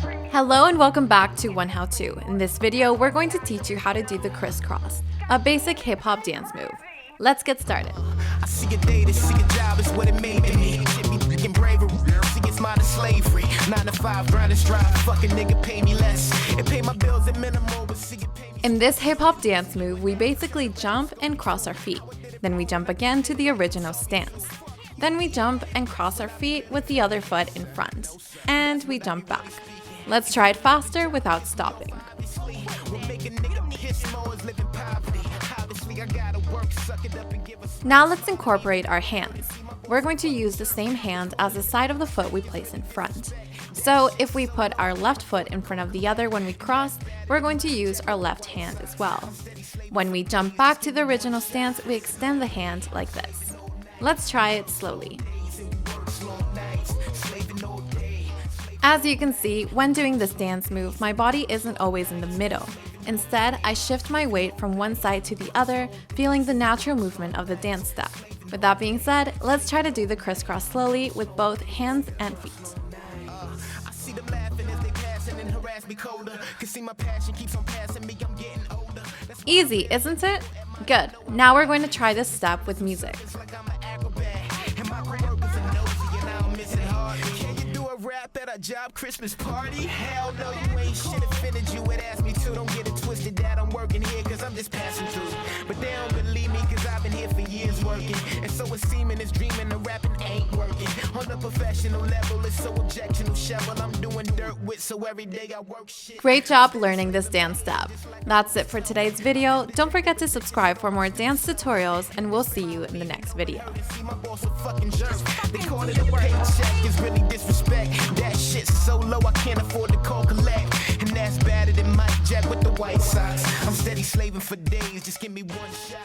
Hello and welcome back to OneHowTo. In this video, we're going to teach you how to do the crisscross, a basic hip-hop dance move. Let's get started. I see a day, this see a job is what it made to me. Shit be freaking bravery. See, it's mine is slavery. 9 to 5, grind and strive. Fucking nigga pay me less. It pay my bills at minimal, but see it pay me. In this hip-hop dance move, we basically jump and cross our feet. Then we jump again to the original stance. Then we jump and cross our feet with the other foot in front. And we jump back. Let's try it faster without stopping. Now let's incorporate our hands. We're going to use the same hand as the side of the foot we place in front. So if we put our left foot in front of the other when we cross, we're going to use our left hand as well. When we jump back to the original stance, we extend the hand like this. Let's try it slowly. As you can see, when doing this dance move, my body isn't always in the middle. Instead, I shift my weight from one side to the other, feeling the natural movement of the dance step. With that being said, let's try to do the crisscross slowly with both hands and feet. Easy, isn't it? Good. Now we're going to try this step with music. At a job Christmas party? Hell no, you ain't shit offended you would ask me to. Don't get it twisted that I'm working here cause I'm just passing through. But they don't believe me cause I've been here for years working. And so it's seeming it's dreaming the rapping ain't working. On a professional level it's so objectional shovel I'm doing dirt with so every day I work shit. Great job learning this dance step. That's it for today's video. Don't forget to subscribe for more dance tutorials and we'll see you in the next video. Really disrespect. That shit's so low I can't afford to call collect. And that's better than Mike Jack with the White Sox. I'm steady slaving for days, just give me one shot.